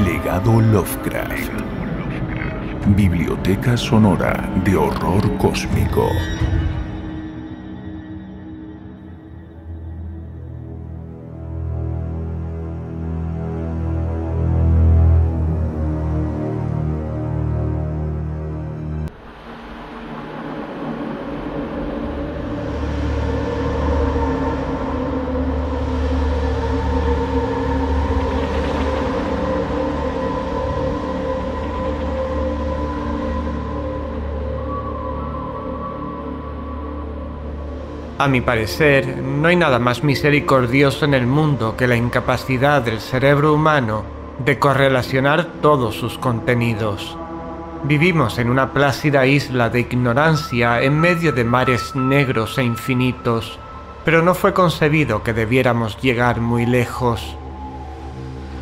Legado Lovecraft. Biblioteca sonora de horror cósmico. A mi parecer, no hay nada más misericordioso en el mundo que la incapacidad del cerebro humano de correlacionar todos sus contenidos. Vivimos en una plácida isla de ignorancia en medio de mares negros e infinitos, pero no fue concebido que debiéramos llegar muy lejos.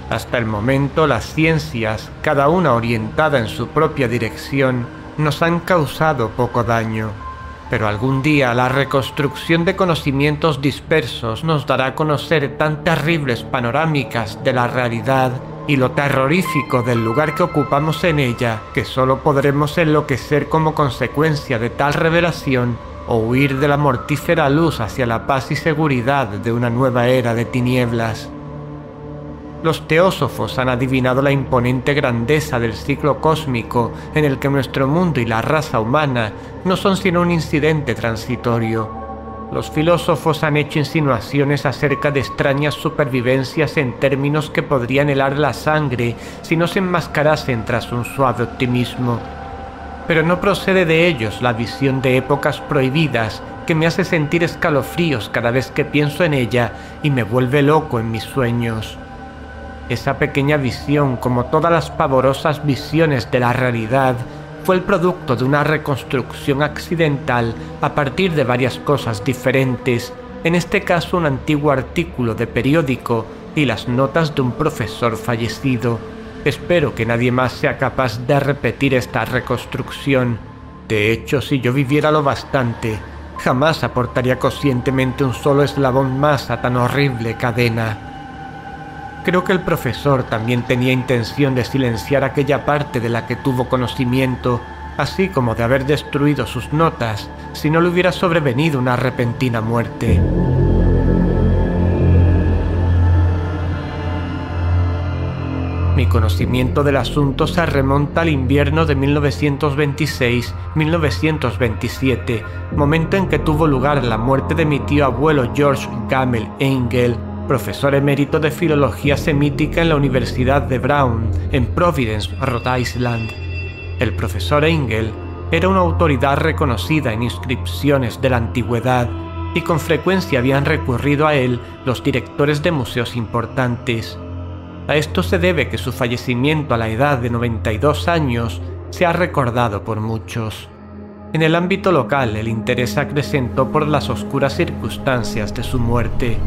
Hasta el momento, las ciencias, cada una orientada en su propia dirección, nos han causado poco daño. Pero algún día la reconstrucción de conocimientos dispersos nos dará a conocer tan terribles panorámicas de la realidad y lo terrorífico del lugar que ocupamos en ella, que solo podremos enloquecer como consecuencia de tal revelación o huir de la mortífera luz hacia la paz y seguridad de una nueva era de tinieblas. Los teósofos han adivinado la imponente grandeza del ciclo cósmico en el que nuestro mundo y la raza humana no son sino un incidente transitorio. Los filósofos han hecho insinuaciones acerca de extrañas supervivencias en términos que podrían helar la sangre si no se enmascarasen tras un suave optimismo. Pero no procede de ellos la visión de épocas prohibidas que me hace sentir escalofríos cada vez que pienso en ella y me vuelve loco en mis sueños. Esa pequeña visión, como todas las pavorosas visiones de la realidad, fue el producto de una reconstrucción accidental a partir de varias cosas diferentes, en este caso un antiguo artículo de periódico y las notas de un profesor fallecido. Espero que nadie más sea capaz de repetir esta reconstrucción. De hecho, si yo viviera lo bastante, jamás aportaría conscientemente un solo eslabón más a tan horrible cadena. Creo que el profesor también tenía intención de silenciar aquella parte de la que tuvo conocimiento, así como de haber destruido sus notas si no le hubiera sobrevenido una repentina muerte. Mi conocimiento del asunto se remonta al invierno de 1926-1927, momento en que tuvo lugar la muerte de mi tío abuelo George Gamel Engel, profesor emérito de filología semítica en la Universidad de Brown, en Providence, Rhode Island. El profesor Engel era una autoridad reconocida en inscripciones de la antigüedad, y con frecuencia habían recurrido a él los directores de museos importantes. A esto se debe que su fallecimiento a la edad de 92 años se ha recordado por muchos. En el ámbito local, el interés acrecentó por las oscuras circunstancias de su muerte.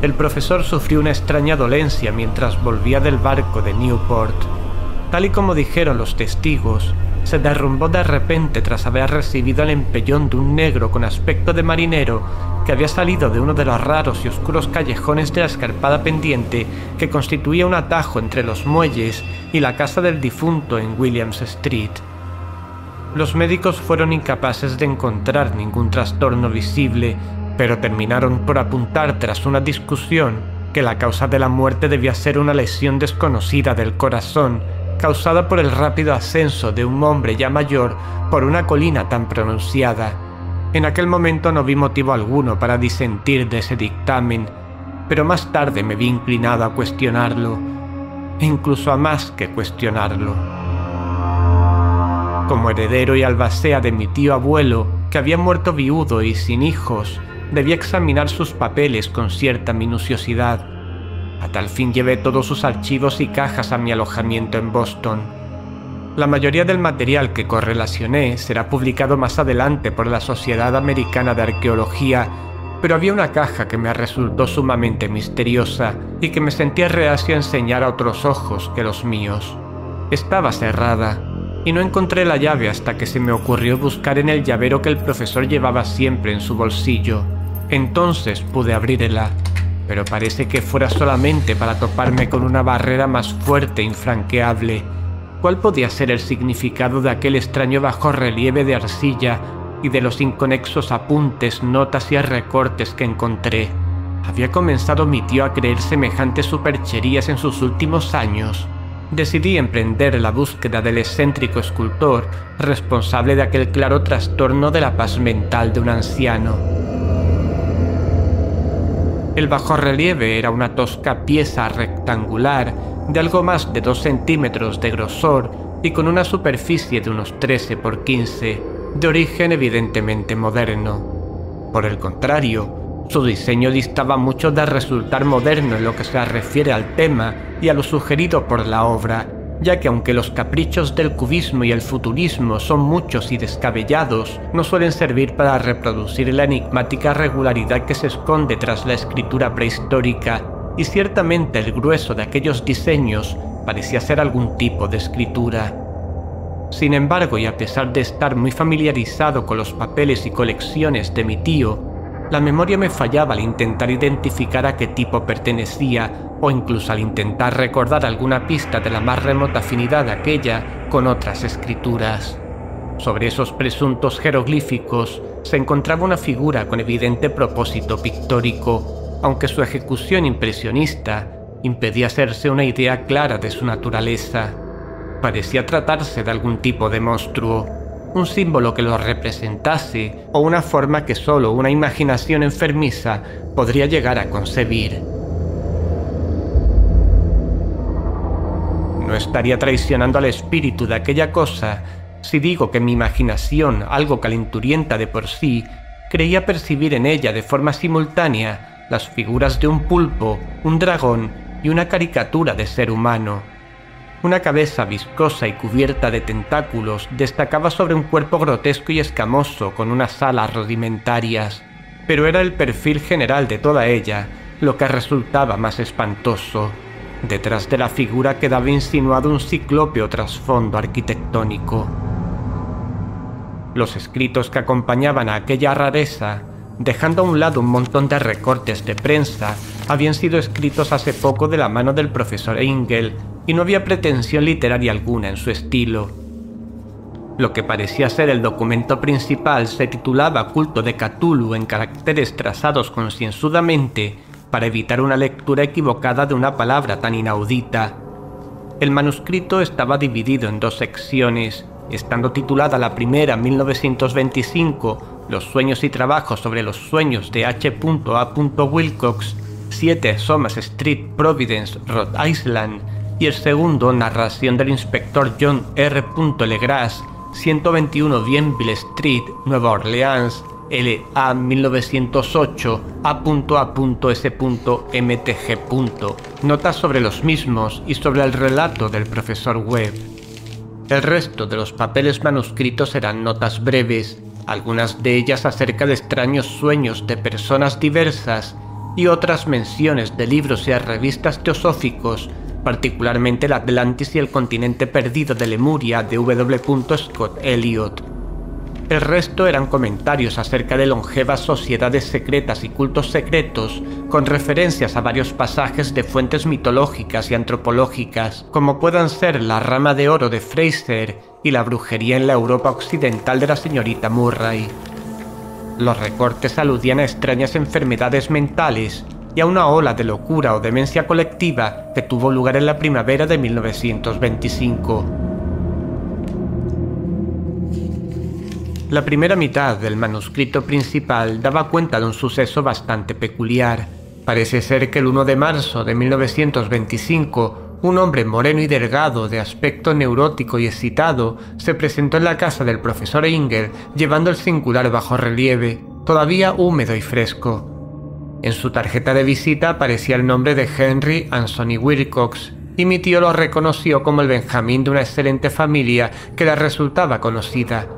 El profesor sufrió una extraña dolencia mientras volvía del barco de Newport. Tal y como dijeron los testigos, se derrumbó de repente tras haber recibido el empellón de un negro con aspecto de marinero que había salido de uno de los raros y oscuros callejones de la escarpada pendiente que constituía un atajo entre los muelles y la casa del difunto en Williams Street. Los médicos fueron incapaces de encontrar ningún trastorno visible, pero terminaron por apuntar tras una discusión que la causa de la muerte debía ser una lesión desconocida del corazón, causada por el rápido ascenso de un hombre ya mayor por una colina tan pronunciada. En aquel momento no vi motivo alguno para disentir de ese dictamen, pero más tarde me vi inclinado a cuestionarlo, e incluso a más que cuestionarlo. Como heredero y albacea de mi tío abuelo, que había muerto viudo y sin hijos, debía examinar sus papeles con cierta minuciosidad. A tal fin llevé todos sus archivos y cajas a mi alojamiento en Boston. La mayoría del material que correlacioné será publicado más adelante por la Sociedad Americana de Arqueología, pero había una caja que me resultó sumamente misteriosa y que me sentía reacio a enseñar a otros ojos que los míos. Estaba cerrada, y no encontré la llave hasta que se me ocurrió buscar en el llavero que el profesor llevaba siempre en su bolsillo. Entonces pude abrirla. pero parece que fuera solamente para toparme con una barrera más fuerte e infranqueable. ¿Cuál podía ser el significado de aquel extraño bajorrelieve de arcilla y de los inconexos apuntes, notas y recortes que encontré? ¿Había comenzado mi tío a creer semejantes supercherías en sus últimos años? Decidí emprender la búsqueda del excéntrico escultor responsable de aquel claro trastorno de la paz mental de un anciano. El bajorrelieve era una tosca pieza rectangular de algo más de 2 centímetros de grosor y con una superficie de unos 13 por 15, de origen evidentemente moderno. Por el contrario, su diseño distaba mucho de resultar moderno en lo que se refiere al tema y a lo sugerido por la obra, ya que aunque los caprichos del cubismo y el futurismo son muchos y descabellados, no suelen servir para reproducir la enigmática regularidad que se esconde tras la escritura prehistórica, y ciertamente el grueso de aquellos diseños parecía ser algún tipo de escritura. Sin embargo, y a pesar de estar muy familiarizado con los papeles y colecciones de mi tío, la memoria me fallaba al intentar identificar a qué tipo pertenecía o incluso al intentar recordar alguna pista de la más remota afinidad de aquella con otras escrituras. Sobre esos presuntos jeroglíficos se encontraba una figura con evidente propósito pictórico, aunque su ejecución impresionista impedía hacerse una idea clara de su naturaleza. Parecía tratarse de algún tipo de monstruo, un símbolo que lo representase o una forma que solo una imaginación enfermiza podría llegar a concebir. No estaría traicionando al espíritu de aquella cosa si digo que mi imaginación, algo calenturienta de por sí, creía percibir en ella de forma simultánea las figuras de un pulpo, un dragón y una caricatura de ser humano. Una cabeza viscosa y cubierta de tentáculos destacaba sobre un cuerpo grotesco y escamoso con unas alas rudimentarias, pero era el perfil general de toda ella lo que resultaba más espantoso. Detrás de la figura quedaba insinuado un ciclópeo trasfondo arquitectónico. Los escritos que acompañaban a aquella rareza, dejando a un lado un montón de recortes de prensa, habían sido escritos hace poco de la mano del profesor Engel y no había pretensión literaria alguna en su estilo. Lo que parecía ser el documento principal se titulaba Culto de Cthulhu en caracteres trazados concienzudamente para evitar una lectura equivocada de una palabra tan inaudita. El manuscrito estaba dividido en 2 secciones, estando titulada la primera 1925 Los sueños y trabajos sobre los sueños de H.A. Wilcox, 7 Somers Street, Providence, Rhode Island, y el segundo Narración del inspector John R. Legras, 121 Bienville Street, Nueva Orleans, L.A. 1908, A.A.S.MTG. Notas sobre los mismos y sobre el relato del profesor Webb. El resto de los papeles manuscritos eran notas breves, algunas de ellas acerca de extraños sueños de personas diversas y otras menciones de libros y revistas teosóficos, particularmente el Atlantis y el continente perdido de Lemuria de W. Scott Elliot. El resto eran comentarios acerca de longevas sociedades secretas y cultos secretos, con referencias a varios pasajes de fuentes mitológicas y antropológicas, como puedan ser la rama de oro de Fraser y la brujería en la Europa occidental de la señorita Murray. Los recortes aludían a extrañas enfermedades mentales y a una ola de locura o demencia colectiva que tuvo lugar en la primavera de 1925. La primera mitad del manuscrito principal daba cuenta de un suceso bastante peculiar. Parece ser que el 1 de marzo de 1925, un hombre moreno y delgado, de aspecto neurótico y excitado, se presentó en la casa del profesor Engel llevando el singular bajorrelieve, todavía húmedo y fresco. En su tarjeta de visita aparecía el nombre de Henry Anthony Wilcox, y mi tío lo reconoció como el Benjamín de una excelente familia que le resultaba conocida.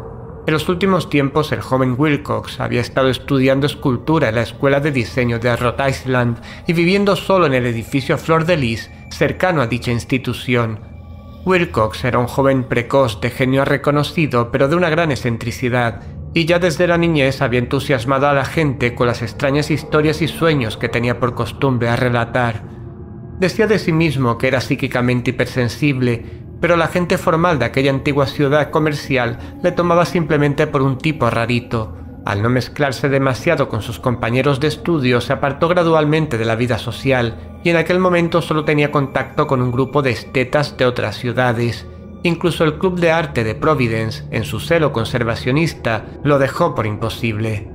En los últimos tiempos, el joven Wilcox había estado estudiando escultura en la Escuela de Diseño de Rhode Island y viviendo solo en el edificio Flor de Lis, cercano a dicha institución. Wilcox era un joven precoz de genio reconocido, pero de una gran excentricidad, y ya desde la niñez había entusiasmado a la gente con las extrañas historias y sueños que tenía por costumbre a relatar. Decía de sí mismo que era psíquicamente hipersensible, pero la gente formal de aquella antigua ciudad comercial le tomaba simplemente por un tipo rarito. Al no mezclarse demasiado con sus compañeros de estudio, se apartó gradualmente de la vida social y en aquel momento solo tenía contacto con un grupo de estetas de otras ciudades. Incluso el Club de Arte de Providence, en su celo conservacionista, lo dejó por imposible.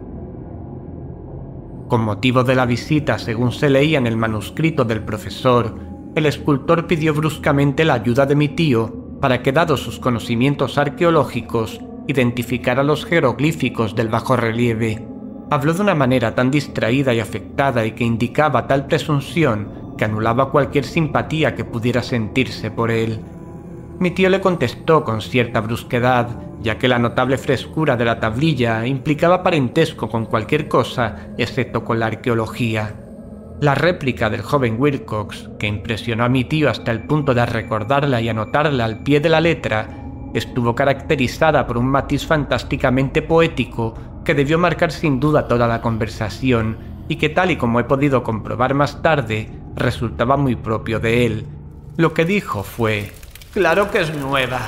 Con motivo de la visita, según se leía en el manuscrito del profesor, el escultor pidió bruscamente la ayuda de mi tío para que, dados sus conocimientos arqueológicos, identificara los jeroglíficos del bajorrelieve. Habló de una manera tan distraída y afectada y que indicaba tal presunción que anulaba cualquier simpatía que pudiera sentirse por él. Mi tío le contestó con cierta brusquedad, ya que la notable frescura de la tablilla implicaba parentesco con cualquier cosa excepto con la arqueología. La réplica del joven Wilcox, que impresionó a mi tío hasta el punto de recordarla y anotarla al pie de la letra, estuvo caracterizada por un matiz fantásticamente poético que debió marcar sin duda toda la conversación y que, tal y como he podido comprobar más tarde, resultaba muy propio de él. Lo que dijo fue: «Claro que es nueva.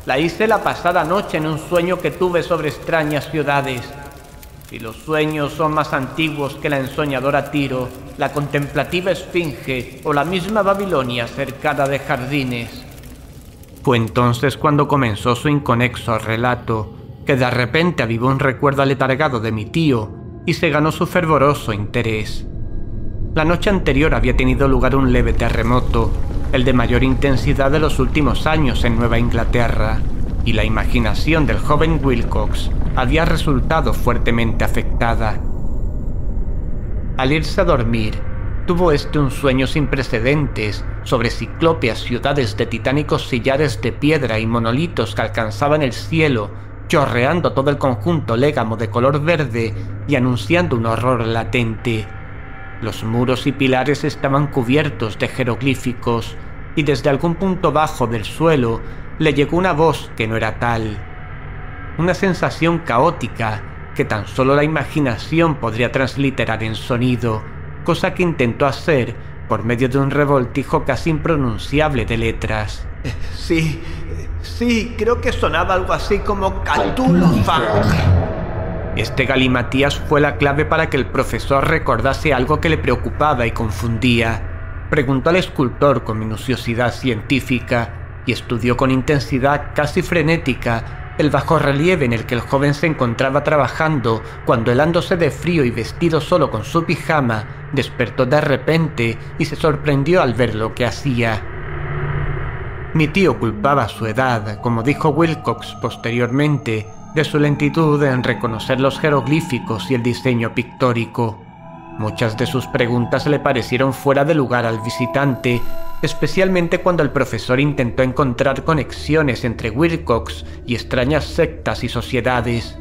La hice la pasada noche en un sueño que tuve sobre extrañas ciudades. Si los sueños son más antiguos que la ensoñadora Tiro, la contemplativa Esfinge o la misma Babilonia cercada de jardines». Fue entonces cuando comenzó su inconexo relato, que de repente avivó un recuerdo aletargado de mi tío y se ganó su fervoroso interés. La noche anterior había tenido lugar un leve terremoto, el de mayor intensidad de los últimos años en Nueva Inglaterra, y la imaginación del joven Wilcox había resultado fuertemente afectada. Al irse a dormir, tuvo un sueño sin precedentes sobre ciclópeas ciudades de titánicos sillares de piedra y monolitos que alcanzaban el cielo, chorreando todo el conjunto légamo de color verde y anunciando un horror latente. Los muros y pilares estaban cubiertos de jeroglíficos, y desde algún punto bajo del suelo le llegó una voz que no era tal. Una sensación caótica que tan solo la imaginación podría transliterar en sonido, cosa que intentó hacer por medio de un revoltijo casi impronunciable de letras. Sí, creo que sonaba algo así como Cthulhu Fang. Este galimatías fue la clave para que el profesor recordase algo que le preocupaba y confundía. Preguntó al escultor con minuciosidad científica y estudió con intensidad casi frenética el bajorrelieve en el que el joven se encontraba trabajando cuando, helándose de frío y vestido solo con su pijama, despertó de repente y se sorprendió al ver lo que hacía. Mi tío culpaba su edad, como dijo Wilcox posteriormente, de su lentitud en reconocer los jeroglíficos y el diseño pictórico. Muchas de sus preguntas le parecieron fuera de lugar al visitante, especialmente cuando el profesor intentó encontrar conexiones entre Wilcox y extrañas sectas y sociedades.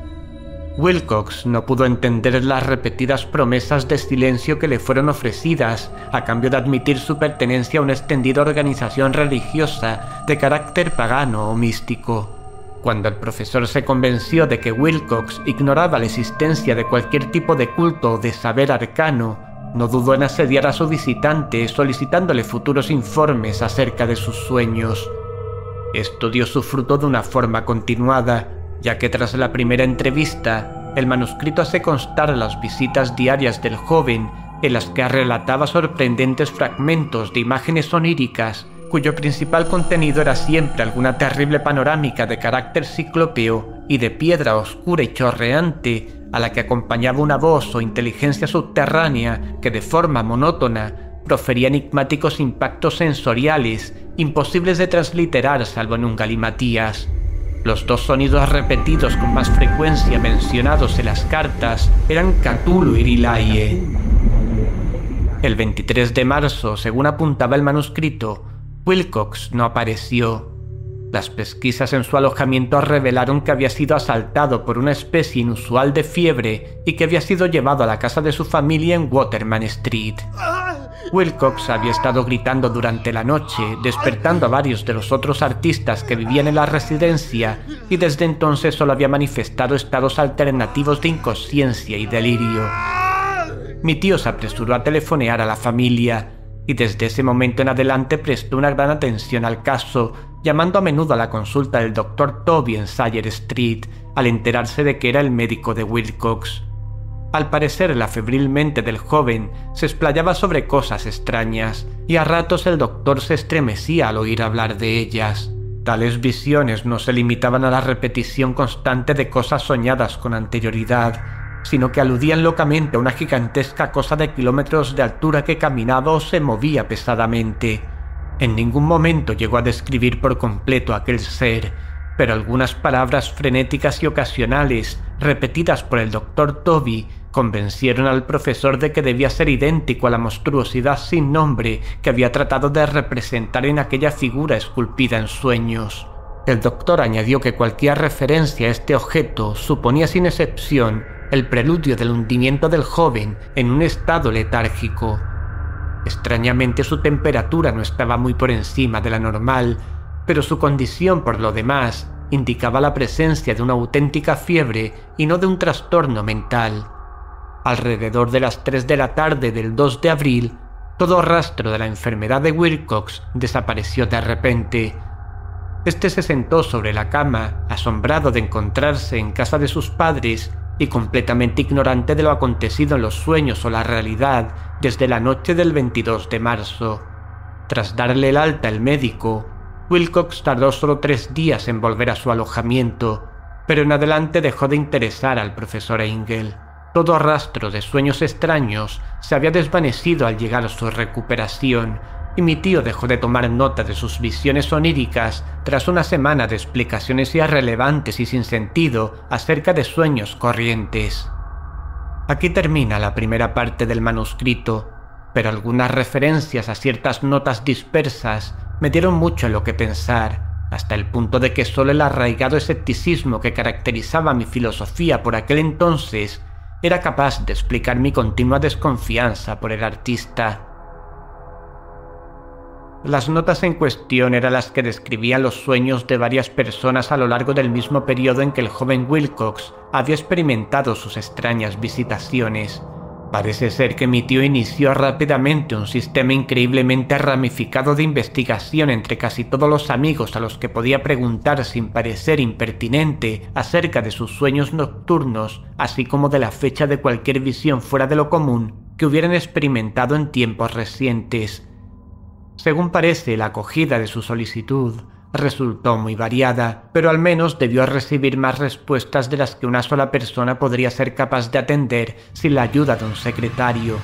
Wilcox no pudo entender las repetidas promesas de silencio que le fueron ofrecidas a cambio de admitir su pertenencia a una extendida organización religiosa de carácter pagano o místico. Cuando el profesor se convenció de que Wilcox ignoraba la existencia de cualquier tipo de culto o de saber arcano, no dudó en asediar a su visitante solicitándole futuros informes acerca de sus sueños. Esto dio su fruto de una forma continuada, ya que tras la primera entrevista, el manuscrito hace constar las visitas diarias del joven en las que relataba sorprendentes fragmentos de imágenes oníricas, cuyo principal contenido era siempre alguna terrible panorámica de carácter ciclópeo y de piedra oscura y chorreante, a la que acompañaba una voz o inteligencia subterránea que de forma monótona profería enigmáticos impactos sensoriales imposibles de transliterar salvo en un galimatías. Los dos sonidos repetidos con más frecuencia mencionados en las cartas eran Cthulhu y Rilaie. El 23 de marzo, según apuntaba el manuscrito, Wilcox no apareció. Las pesquisas en su alojamiento revelaron que había sido asaltado por una especie inusual de fiebre y que había sido llevado a la casa de su familia en Waterman Street. Wilcox había estado gritando durante la noche, despertando a varios de los otros artistas que vivían en la residencia, y desde entonces solo había manifestado estados alternativos de inconsciencia y delirio. Mi tío se apresuró a telefonear a la familia, y desde ese momento en adelante prestó una gran atención al caso, llamando a menudo a la consulta del Dr. Toby en Sawyer Street, al enterarse de que era el médico de Wilcox. Al parecer, la febril mente del joven se explayaba sobre cosas extrañas, y a ratos el doctor se estremecía al oír hablar de ellas. Tales visiones no se limitaban a la repetición constante de cosas soñadas con anterioridad, sino que aludían locamente a una gigantesca cosa de kilómetros de altura que caminaba o se movía pesadamente. En ningún momento llegó a describir por completo a aquel ser, pero algunas palabras frenéticas y ocasionales, repetidas por el Dr. Toby, convencieron al profesor de que debía ser idéntico a la monstruosidad sin nombre que había tratado de representar en aquella figura esculpida en sueños. El doctor añadió que cualquier referencia a este objeto suponía sin excepción el preludio del hundimiento del joven en un estado letárgico. Extrañamente su temperatura no estaba muy por encima de la normal, pero su condición por lo demás indicaba la presencia de una auténtica fiebre y no de un trastorno mental. Alrededor de las 3 de la tarde del 2 de abril, todo rastro de la enfermedad de Wilcox desapareció de repente. Este se sentó sobre la cama, asombrado de encontrarse en casa de sus padres y completamente ignorante de lo acontecido en los sueños o la realidad desde la noche del 22 de marzo. Tras darle el alta al médico, Wilcox tardó solo 3 días en volver a su alojamiento, pero en adelante dejó de interesar al profesor Engel. Todo rastro de sueños extraños se había desvanecido al llegar a su recuperación, y mi tío dejó de tomar nota de sus visiones oníricas tras una semana de explicaciones irrelevantes y sin sentido acerca de sueños corrientes. Aquí termina la primera parte del manuscrito, pero algunas referencias a ciertas notas dispersas me dieron mucho en lo que pensar, hasta el punto de que solo el arraigado escepticismo que caracterizaba mi filosofía por aquel entonces era capaz de explicar mi continua desconfianza por el artista. Las notas en cuestión eran las que describían los sueños de varias personas a lo largo del mismo periodo en que el joven Wilcox había experimentado sus extrañas visitaciones. Parece ser que mi tío inició rápidamente un sistema increíblemente ramificado de investigación entre casi todos los amigos a los que podía preguntar sin parecer impertinente acerca de sus sueños nocturnos, así como de la fecha de cualquier visión fuera de lo común que hubieran experimentado en tiempos recientes. Según parece, la acogida de su solicitud resultó muy variada, pero al menos debió recibir más respuestas de las que una sola persona podría ser capaz de atender sin la ayuda de un secretario.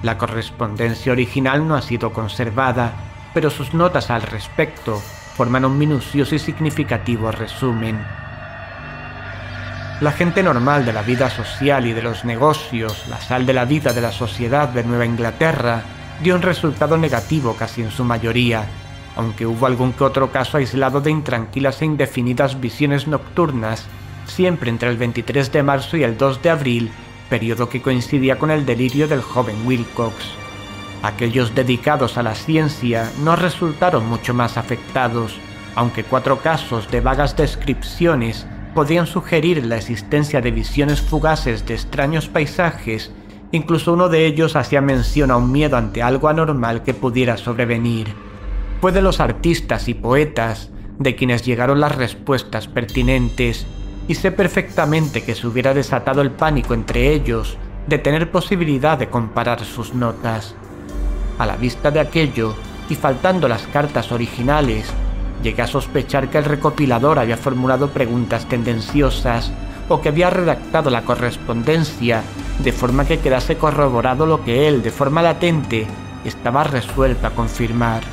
La correspondencia original no ha sido conservada, pero sus notas al respecto forman un minucioso y significativo resumen. La gente normal de la vida social y de los negocios, la sal de la vida de la sociedad de Nueva Inglaterra, dio un resultado negativo casi en su mayoría, aunque hubo algún que otro caso aislado de intranquilas e indefinidas visiones nocturnas, siempre entre el 23 de marzo y el 2 de abril, periodo que coincidía con el delirio del joven Wilcox. Aquellos dedicados a la ciencia no resultaron mucho más afectados, aunque 4 casos de vagas descripciones podían sugerir la existencia de visiones fugaces de extraños paisajes. Incluso uno de ellos hacía mención a un miedo ante algo anormal que pudiera sobrevenir. Fue de los artistas y poetas de quienes llegaron las respuestas pertinentes, y sé perfectamente que se hubiera desatado el pánico entre ellos de tener posibilidad de comparar sus notas. A la vista de aquello, y faltando las cartas originales, llegué a sospechar que el recopilador había formulado preguntas tendenciosas o que había redactado la correspondencia de forma que quedase corroborado lo que él, de forma latente, estaba resuelto a confirmar.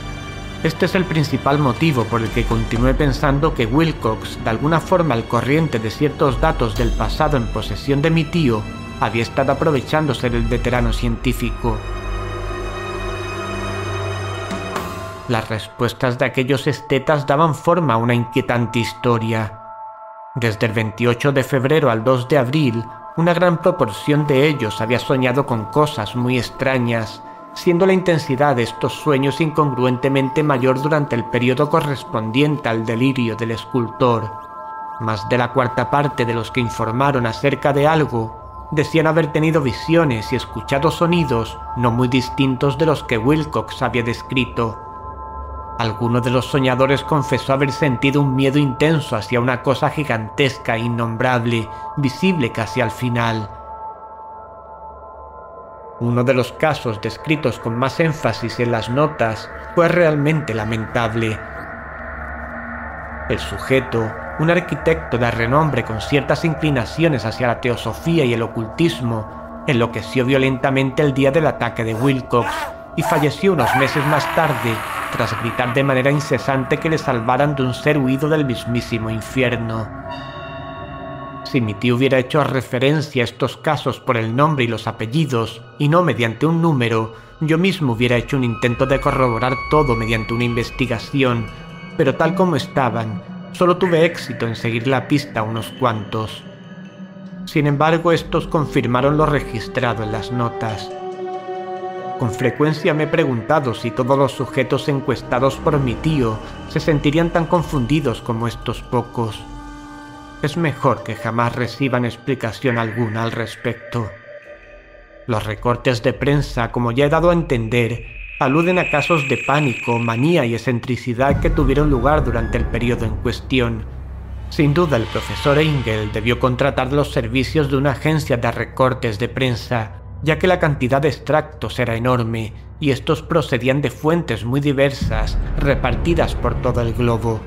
Este es el principal motivo por el que continué pensando que Wilcox, de alguna forma al corriente de ciertos datos del pasado en posesión de mi tío, había estado aprovechándose del veterano científico. Las respuestas de aquellos estetas daban forma a una inquietante historia. Desde el 28 de febrero al 2 de abril, una gran proporción de ellos había soñado con cosas muy extrañas, siendo la intensidad de estos sueños incongruentemente mayor durante el periodo correspondiente al delirio del escultor. Más de la cuarta parte de los que informaron acerca de algo decían haber tenido visiones y escuchado sonidos no muy distintos de los que Wilcox había descrito. Alguno de los soñadores confesó haber sentido un miedo intenso hacia una cosa gigantesca e innombrable, visible casi al final. Uno de los casos descritos con más énfasis en las notas fue realmente lamentable. El sujeto, un arquitecto de renombre con ciertas inclinaciones hacia la teosofía y el ocultismo, enloqueció violentamente el día del ataque de Wilcox y falleció unos meses más tarde tras gritar de manera incesante que le salvaran de un ser huido del mismísimo infierno. Si mi tío hubiera hecho referencia a estos casos por el nombre y los apellidos, y no mediante un número, yo mismo hubiera hecho un intento de corroborar todo mediante una investigación, pero tal como estaban, solo tuve éxito en seguir la pista a unos cuantos. Sin embargo, estos confirmaron lo registrado en las notas. Con frecuencia me he preguntado si todos los sujetos encuestados por mi tío se sentirían tan confundidos como estos pocos. Es mejor que jamás reciban explicación alguna al respecto. Los recortes de prensa, como ya he dado a entender, aluden a casos de pánico, manía y excentricidad que tuvieron lugar durante el periodo en cuestión. Sin duda, el profesor Engel debió contratar los servicios de una agencia de recortes de prensa, ya que la cantidad de extractos era enorme y estos procedían de fuentes muy diversas, repartidas por todo el globo.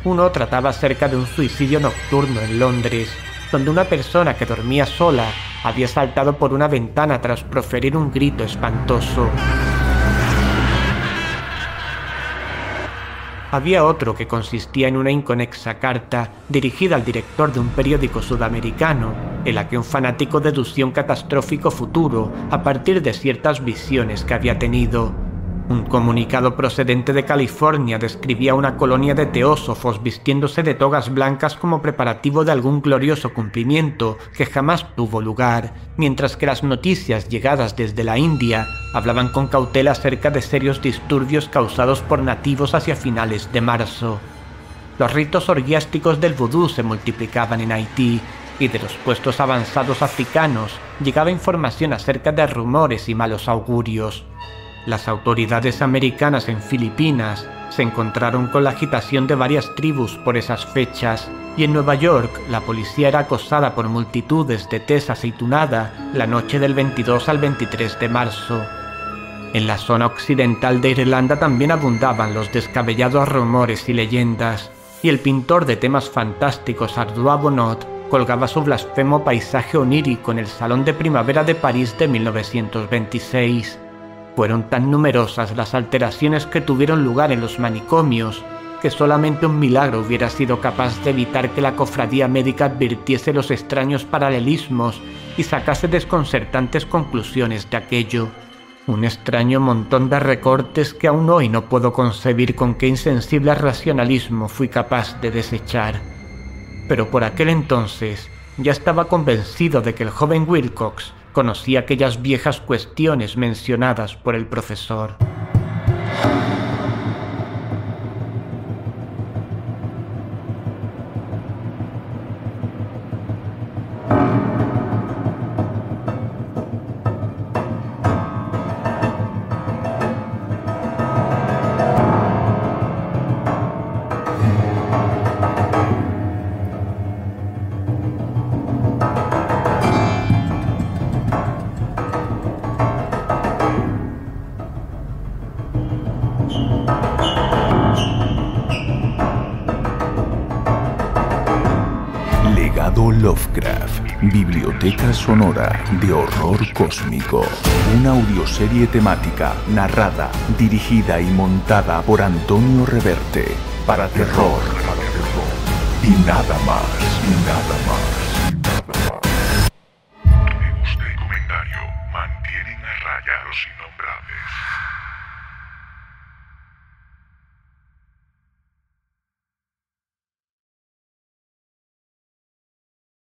Uno trataba acerca de un suicidio nocturno en Londres, donde una persona que dormía sola había saltado por una ventana tras proferir un grito espantoso. Había otro que consistía en una inconexa carta dirigida al director de un periódico sudamericano, en la que un fanático deducía un catastrófico futuro a partir de ciertas visiones que había tenido. Un comunicado procedente de California describía una colonia de teósofos vistiéndose de togas blancas como preparativo de algún glorioso cumplimiento que jamás tuvo lugar, mientras que las noticias llegadas desde la India hablaban con cautela acerca de serios disturbios causados por nativos hacia finales de marzo. Los ritos orgiásticos del vudú se multiplicaban en Haití, y de los puestos avanzados africanos llegaba información acerca de rumores y malos augurios. Las autoridades americanas en Filipinas se encontraron con la agitación de varias tribus por esas fechas, y en Nueva York la policía era acosada por multitudes de tés aceitunada la noche del 22 al 23 de marzo. En la zona occidental de Irlanda también abundaban los descabellados rumores y leyendas, y el pintor de temas fantásticos Ardois Bonnot colgaba su blasfemo paisaje onírico en el Salón de Primavera de París de 1926. Fueron tan numerosas las alteraciones que tuvieron lugar en los manicomios que solamente un milagro hubiera sido capaz de evitar que la cofradía médica advirtiese los extraños paralelismos y sacase desconcertantes conclusiones de aquello. Un extraño montón de recortes que aún hoy no puedo concebir con qué insensible racionalismo fui capaz de desechar. Pero por aquel entonces ya estaba convencido de que el joven Wilcox conocía aquellas viejas cuestiones mencionadas por el profesor. Lovecraft, biblioteca sonora de horror cósmico. Una audioserie temática narrada, dirigida y montada por Antonio Reverte para terror y nada más, y nada más. Me gusta el comentario. Mantienen a raya a los innombrables.